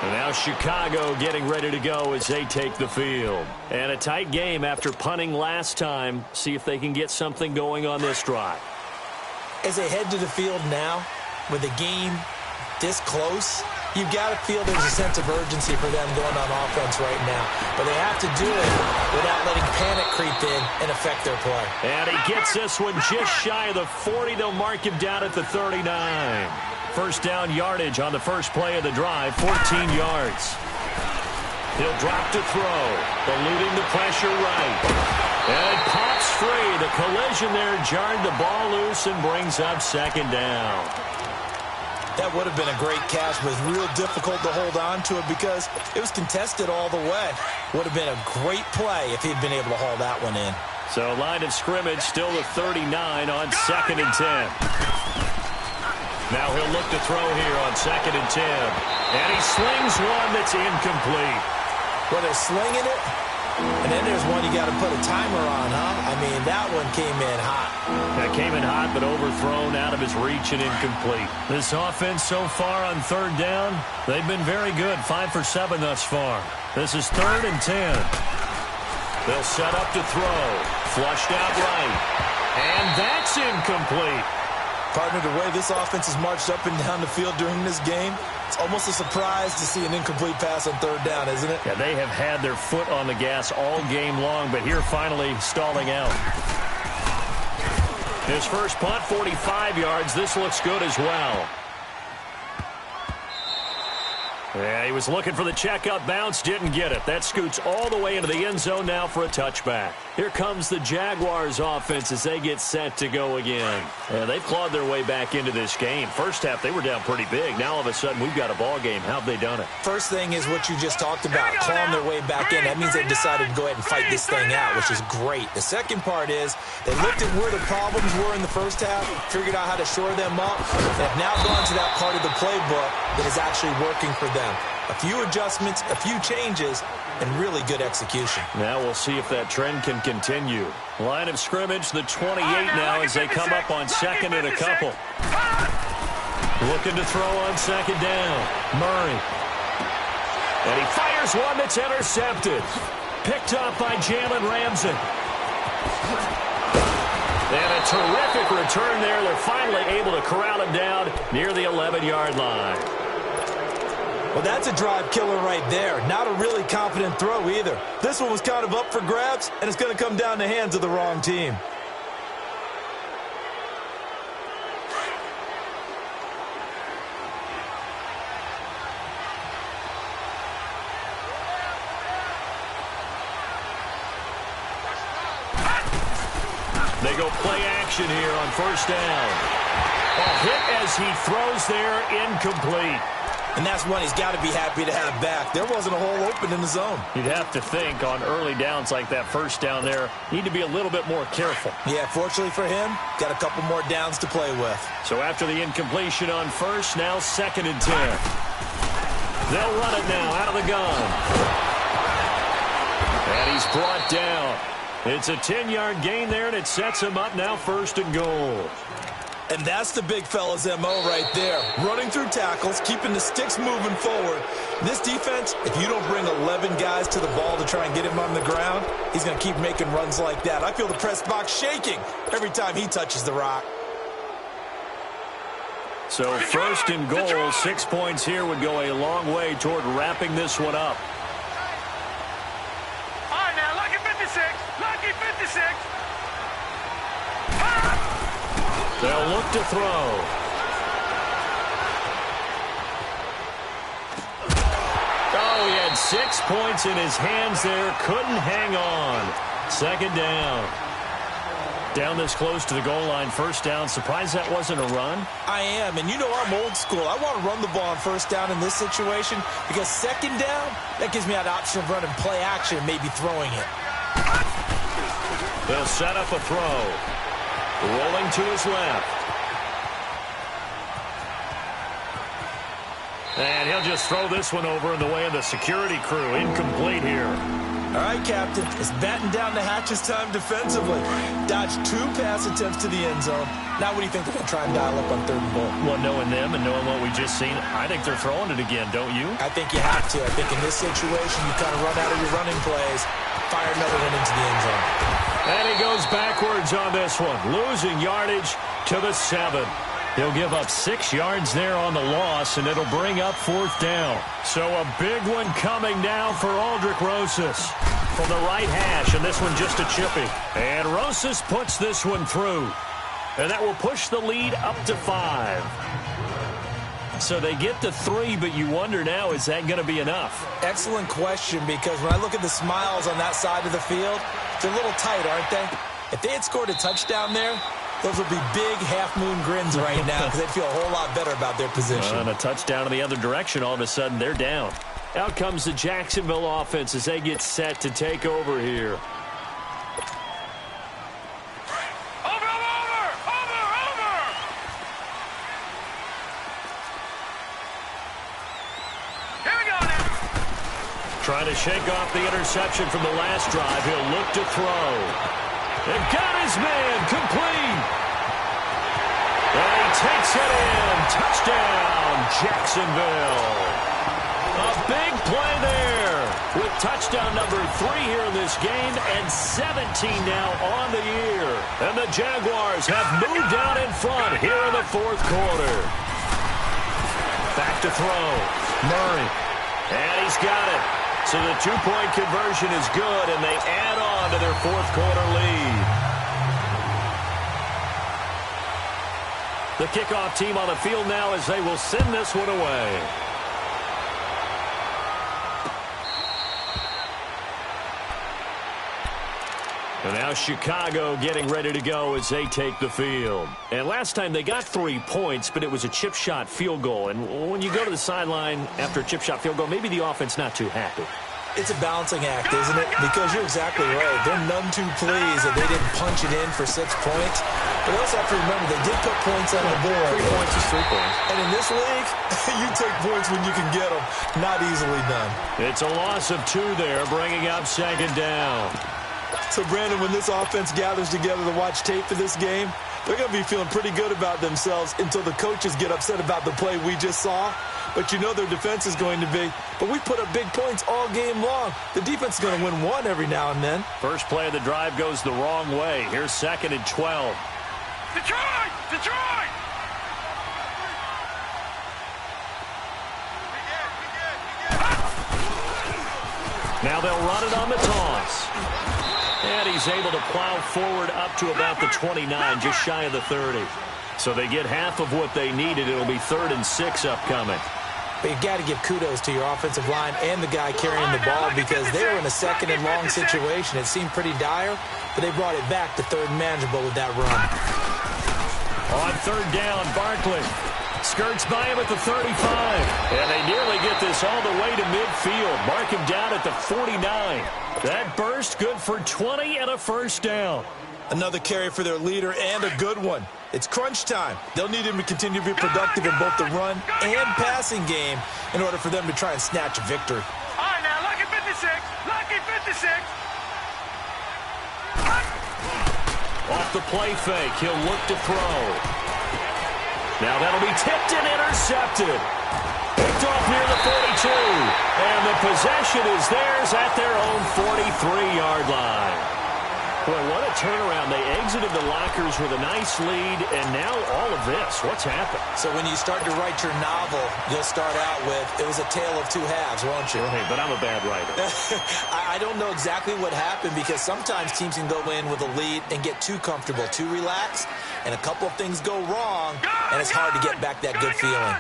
And now Chicago getting ready to go as they take the field. And a tight game after punting last time. See if they can get something going on this drive. As they head to the field now, with the game this close, You've got to feel there's a sense of urgency for them going on offense right now. But they have to do it without letting panic creep in and affect their play. And he gets this one just shy of the 40. They'll mark him down at the 39. First down yardage on the first play of the drive, 14 yards. He'll drop to throw, eluding the pressure right. And it pops free. The collision there jarred the ball loose and brings up second down. That would have been a great catch, but it was real difficult to hold on to it because it was contested all the way. Would have been a great play if he'd been able to haul that one in. So line of scrimmage still the 39 on 2nd and 10. Now he'll look to throw here on 2nd and 10. And he slings one that's incomplete. Well, they're slinging it, and then there's one you got to put a timer on, huh? I mean, that one came in hot. That came in hot, but overthrown out of his reach and incomplete. This offense so far on 3rd down, they've been very good. 5 for 7 thus far. This is 3rd and 10. They'll set up to throw. Flushed out right. And that's incomplete. Partner, the way this offense has marched up and down the field during this game, it's almost a surprise to see an incomplete pass on 3rd down, isn't it? Yeah, they have had their foot on the gas all game long, but here finally stalling out. His first punt, 45 yards. This looks good as well. Yeah, he was looking for the checkup bounce, didn't get it. That scoots all the way into the end zone now for a touchback. Here comes the Jaguars offense as they get set to go again. Yeah, they've clawed their way back into this game. First half, they were down pretty big. Now, all of a sudden, we've got a ball game. How have they done it? First thing is what you just talked about, clawing their way back in. That means they've decided to go ahead and fight this thing out, which is great. The second part is they looked at where the problems were in the first half, figured out how to shore them up, and have now gone to that part of the playbook that is actually working for them. A few adjustments, a few changes, and really good execution. Now we'll see if that trend can continue. Line of scrimmage, the 28 now as they come up on 2nd and a couple. Looking to throw on 2nd down. Murray. And he fires one that's intercepted. Picked up by Jalen Ramsey. And a terrific return there. They're finally able to corral him down near the 11-yard line. Well, that's a drive killer right there. Not a really confident throw either. This one was kind of up for grabs, and it's going to come down the hands of the wrong team. They go play action here on 1st down. A hit as he throws there, incomplete. And that's one he's got to be happy to have back. There wasn't a hole open in the zone. You'd have to think on early downs like that 1st down there, need to be a little bit more careful. Yeah, fortunately for him, got a couple more downs to play with. So after the incompletion on 1st, now 2nd and 10. They'll run it now out of the gun. And he's brought down. It's a 10-yard gain there, and it sets him up now 1st and goal. And that's the big fella's MO right there. Running through tackles, keeping the sticks moving forward. This defense, if you don't bring 11 guys to the ball to try and get him on the ground, he's going to keep making runs like that. I feel the press box shaking every time he touches the rock. So 1st and goal, 6 points here would go a long way toward wrapping this one up. All right, now, lucky 56. Lucky 56. They'll look to throw. Oh, he had 6 points in his hands there. Couldn't hang on. 2nd down. Down this close to the goal line, 1st down. Surprised that wasn't a run? I am, and you know I'm old school. I want to run the ball on 1st down in this situation because 2nd down, that gives me that option of running play action and maybe throwing it. They'll set up a throw. Rolling to his left. And he'll just throw this one over in the way of the security crew. Incomplete here. All right, Captain. It's batten down the hatches time defensively. Dodged 2 pass attempts to the end zone. Now what do you think they're going to try and dial up on 3rd and goal? Well, knowing them and knowing what we just seen, I think they're throwing it again, don't you? I think you have to. I think in this situation, you kind of run out of your running plays, fire another one into the end zone. And he goes backwards on this one, losing yardage to the 7. He'll give up 6 yards there on the loss, and it'll bring up 4th down. So a big one coming now for Aldrick Rosas from the right hash, and this one just a chippy. And Rosas puts this one through, and that will push the lead up to 5. So they get to 3, but you wonder now, is that going to be enough? Excellent question, because when I look at the smiles on that side of the field, they're a little tight, aren't they? If they had scored a touchdown there, those would be big half-moon grins right now because they'd feel a whole lot better about their position. And a touchdown in the other direction, all of a sudden they're down. Out comes the Jacksonville offense as they get set to take over here. Trying to shake off the interception from the last drive. He'll look to throw. And got his man complete. And he takes it in. Touchdown, Jacksonville. A big play there with touchdown number 3 here in this game and 17 now on the year. And the Jaguars have moved out in front here in the 4th quarter. Back to throw. Murray. And he's got it. So the 2-point conversion is good, and they add on to their 4th quarter lead. The kickoff team on the field now as they will send this one away. And now Chicago getting ready to go as they take the field. And last time they got 3 points, but it was a chip shot field goal. And when you go to the sideline after a chip shot field goal, maybe the offense not too happy. It's a balancing act, isn't it? Because you're exactly right. They're none too pleased that they didn't punch it in for 6 points. But you also have to remember they did put points on the board. 3 points is 3 points. And in this league, you take points when you can get them. Not easily done. It's a loss of 2 there, bringing up 2nd down. So, Brandon, when this offense gathers together to watch tape for this game, they're going to be feeling pretty good about themselves until the coaches get upset about the play we just saw. But you know their defense is going to be. But we put up big points all game long. The defense is going to win one every now and then. First play of the drive goes the wrong way. Here's 2nd and 12. Detroit! Detroit! Now they'll run it on the toss. And he's able to plow forward up to about the 29, just shy of the 30. So they get half of what they needed. It'll be 3rd and 6 upcoming. But you've got to give kudos to your offensive line and the guy carrying the ball because they were in a 2nd and long situation. It seemed pretty dire, but they brought it back to 3rd and manageable with that run. On 3rd down, Barkley skirts by him at the 35. And they nearly get this all the way to midfield. Mark him down at the 49. That burst good for 20 and a 1st down. Another carry for their leader and a good one. It's crunch time. They'll need him to continue to be productive in both the run and passing game in order for them to try and snatch a victory. All right, now, lucky 56. Lucky 56. Off the play fake, he'll look to throw. Now that'll be tipped and intercepted. Picked off near the 42. And the possession is theirs at their own 43-yard line. Boy, what a turnaround. They exited the lockers with a nice lead, and now all of this. What's happened? So when you start to write your novel, you'll start out with, it was a tale of 2 halves, won't you? Right, but I'm a bad writer. I don't know exactly what happened because sometimes teams can go in with a lead and get too comfortable, too relaxed, and a couple of things go wrong, and it's hard to get back that good feeling.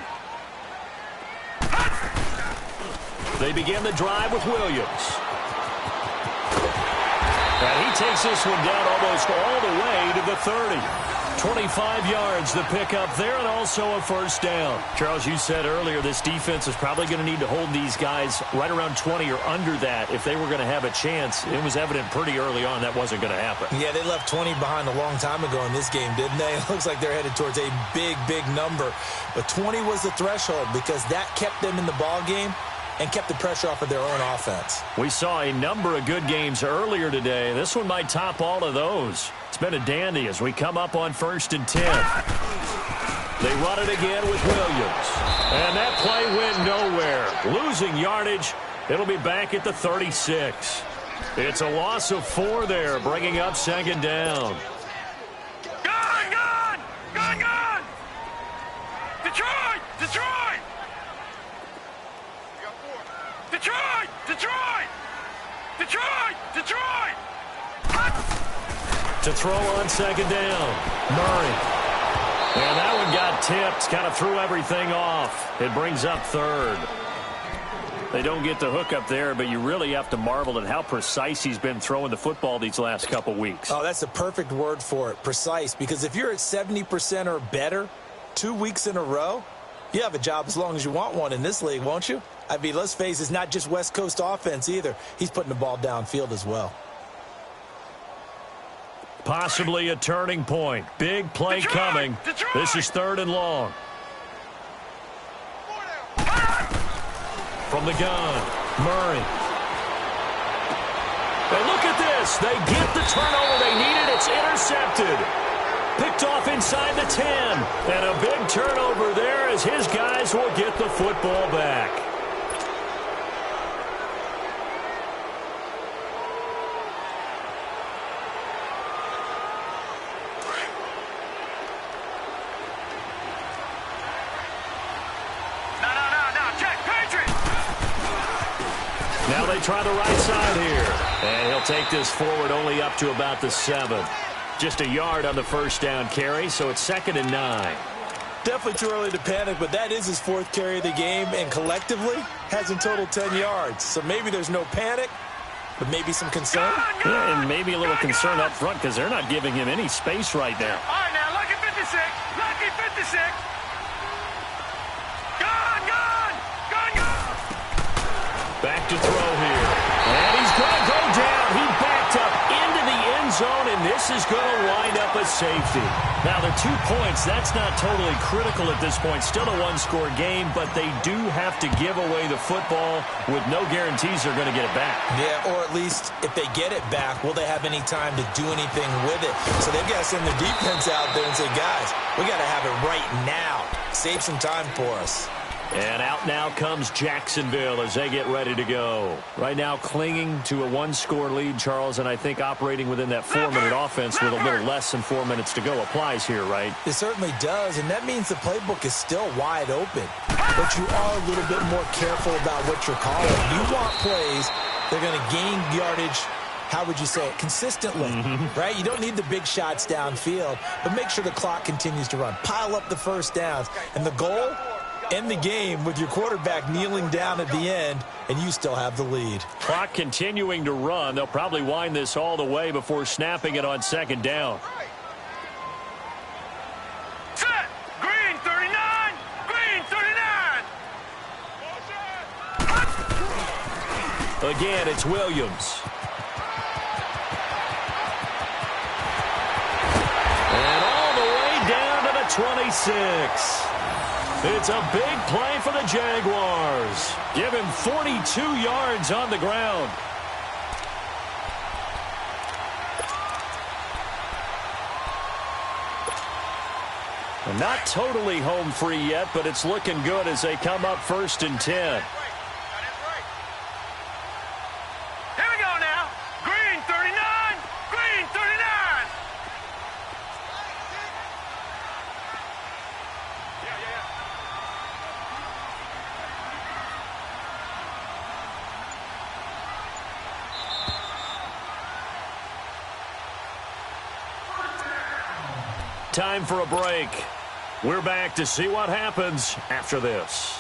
They begin the drive with Williams. And he takes this one down almost all the way to the 30. 25 yards the pickup there and also a 1st down. Charles, you said earlier this defense is probably going to need to hold these guys right around 20 or under that if they were going to have a chance. It was evident pretty early on that wasn't going to happen. Yeah, they left 20 behind a long time ago in this game, didn't they? It looks like they're headed towards a big, big number. But 20 was the threshold because that kept them in the ball game and kept the pressure off of their own offense. We saw a number of good games earlier today. This one might top all of those. It's been a dandy as we come up on 1st and 10. They run it again with Williams. And that play went nowhere. Losing yardage. It'll be back at the 36. It's a loss of 4 there, bringing up 2nd down. Gun! Gun! Gun! Gun! Detroit! Detroit! Detroit! Detroit! To throw on second down. Murray. And that one got tipped. Kind of threw everything off. It brings up third. They don't get the hook up there, but you really have to marvel at how precise he's been throwing the football these last couple weeks. Oh, that's the perfect word for it, precise. Because if you're at 70% or better 2 weeks in a row, you have a job as long as you want one in this league, won't you? I mean, let's face it, it's not just West Coast offense either. He's putting the ball downfield as well. Possibly a turning point. Big play coming. This is 3rd and long. From the gun, Murray. And look at this. They get the turnover they needed. It's intercepted. Picked off inside the 10. And a big turnover there as his guys will get the football back. Now they try the right side here. And he'll take this forward only up to about the 7. Just a yard on the first down carry, so it's 2nd and 9. Definitely too early to panic, but that is his 4th carry of the game, and collectively has in total 10 yards. So maybe there's no panic, but maybe some concern. Yeah, and maybe a little concern up front because they're not giving him any space right now. All right, now, lucky 56. Lucky 56. Back to throw here. And he's going to go down. He backed up into the end zone, and this is going to wind up a safety. Now, the 2 points, that's not totally critical at this point. Still a one-score game, but they do have to give away the football with no guarantees they're going to get it back. Yeah, or at least if they get it back, will they have any time to do anything with it? So they've got to send their defense out there and say, guys, we got to have it right now. Save some time for us. And out now comes Jacksonville as they get ready to go. Right now clinging to a one-score lead, Charles, and I think operating within that 4-minute offense with a little less than 4 minutes to go applies here, right? It certainly does, and that means the playbook is still wide open. But you are a little bit more careful about what you're calling. You want plays that are going to gain yardage, how would you say it, consistently, right? You don't need the big shots downfield, but make sure the clock continues to run. Pile up the first downs, and the goal, end the game with your quarterback kneeling down at the end, and you still have the lead. Clock continuing to run. They'll probably wind this all the way before snapping it on second down. Set! Green 39! Green 39! Again, it's Williams. And all the way down to the 26. It's a big play for the Jaguars. Give him 42 yards on the ground. And not totally home free yet, but it's looking good as they come up 1st and 10. Here we go now. Green 39! Green 39! Time for a break. We're back to see what happens after this.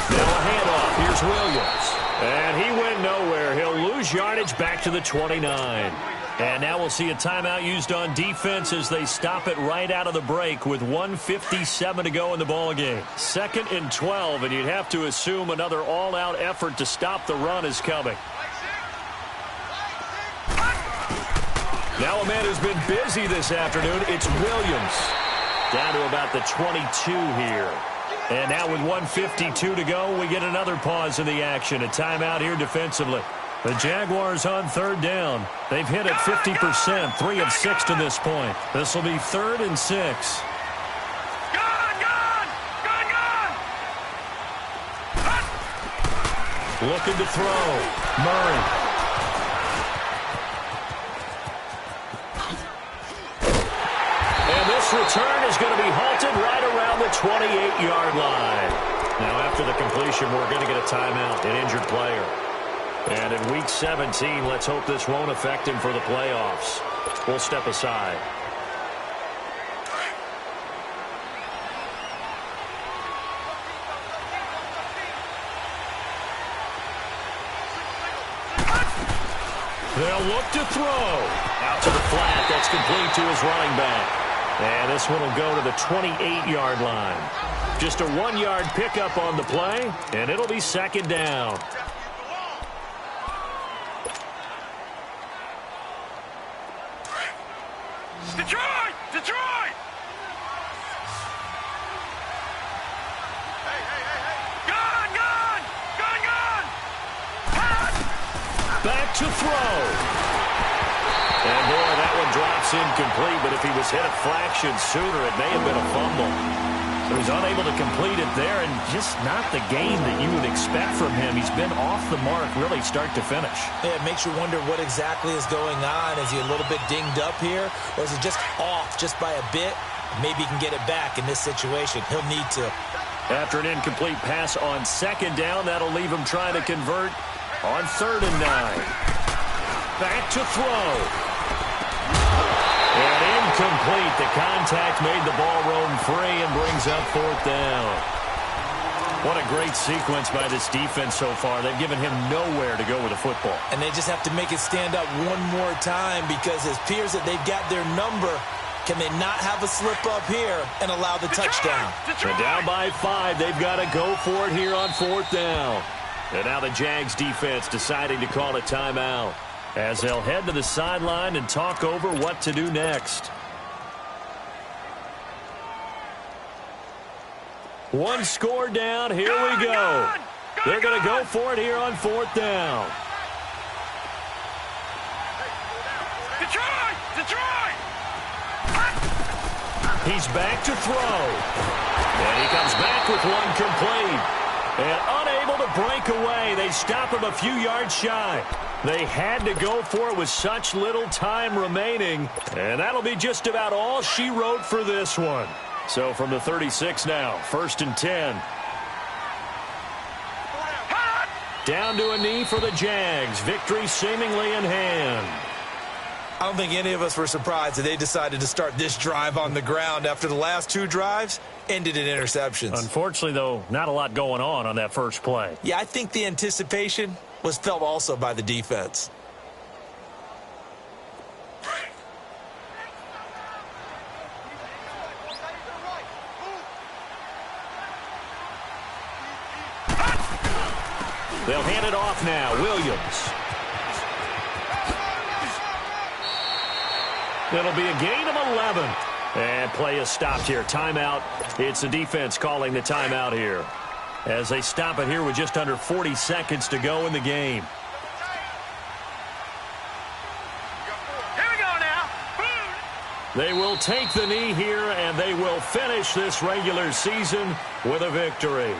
Now a handoff. Here's Williams. And he went nowhere. He'll lose yardage back to the 29. And now we'll see a timeout used on defense as they stop it right out of the break with 1:57 to go in the ballgame. 2nd and 12, and you'd have to assume another all-out effort to stop the run is coming. Now a man who's been busy this afternoon, it's Williams. Down to about the 22 here. And now with 1:52 to go, we get another pause in the action. A timeout here defensively. The Jaguars on 3rd down. They've hit it 50%, 3 of 6 to this point. This will be 3rd and 6. Looking to throw. Murray. And this return is going to be halted right around the 28-yard line. Now, after the completion, we're going to get a timeout, an injured player. And in Week 17, let's hope this won't affect him for the playoffs. We'll step aside. They'll look to throw. Out to the flat. That's complete to his running back. And this one will go to the 28-yard line. Just a 1-yard pickup on the play, and it'll be second down. Detroit! Detroit! Hey, hey, hey, hey! Gun! Gun! Gun! Gun! Pass! Back to throw. And boy, that one drops incomplete, but if he was hit a fraction sooner, it may have been a fumble. So he's unable to complete it there, and just not the game that you would expect from him. He's been off the mark really start to finish. Yeah, it makes you wonder what exactly is going on. Is he a little bit dinged up here, or is he just off just by a bit? Maybe he can get it back in this situation. He'll need to. After an incomplete pass on second down, that'll leave him trying to convert on 3rd and 9. Back to throw. And incomplete. The contact made the ball roam free and brings up 4th down. What a great sequence by this defense so far. They've given him nowhere to go with the football. And they just have to make it stand up one more time because it appears that they've got their number. Can they not have a slip up here and allow the touchdown? And down by 5. They've got to go for it here on 4th down. And now the Jags defense deciding to call a timeout, as they'll head to the sideline and talk over what to do next. One score down. Here we go. They're going to go for it here on 4th down. Detroit! Detroit! He's back to throw. And he comes back with one complete. And unable to break away. They stop him a few yards shy. They had to go for it with such little time remaining. And that'll be just about all she wrote for this one. So from the 36 now, 1st and 10. Down to a knee for the Jags. Victory seemingly in hand. I don't think any of us were surprised that they decided to start this drive on the ground after the last 2 drives ended in interceptions. Unfortunately, though, not a lot going on that first play. Yeah, I think the anticipation was felt also by the defense. They'll hand it off now. Williams. It'll be a gain of 11. And play is stopped here. Timeout. It's the defense calling the timeout here, as they stop it here with just under 40 seconds to go in the game. Here we go now. They will take the knee here, and they will finish this regular season with a victory.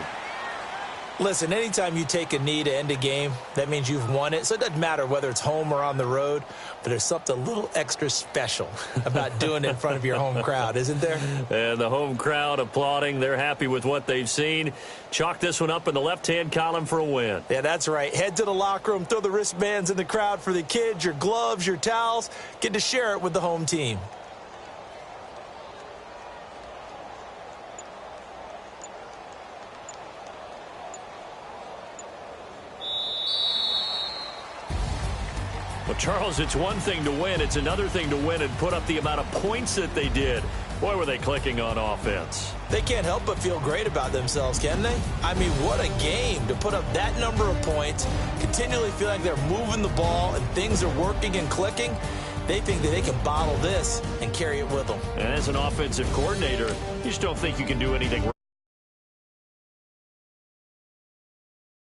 Listen, anytime you take a knee to end a game, that means you've won it. So it doesn't matter whether it's home or on the road, but there's something a little extra special about doing it in front of your home crowd, isn't there? And the home crowd applauding. They're happy with what they've seen. Chalk this one up in the left-hand column for a win. Yeah, that's right. Head to the locker room, throw the wristbands in the crowd for the kids, your gloves, your towels. Get to share it with the home team. Well, Charles, it's one thing to win. It's another thing to win and put up the amount of points that they did. Boy, were they clicking on offense. They can't help but feel great about themselves, can they? I mean, what a game to put up that number of points, continually feel like they're moving the ball and things are working and clicking. They think that they can bottle this and carry it with them. And as an offensive coordinator, you just don't think you can do anything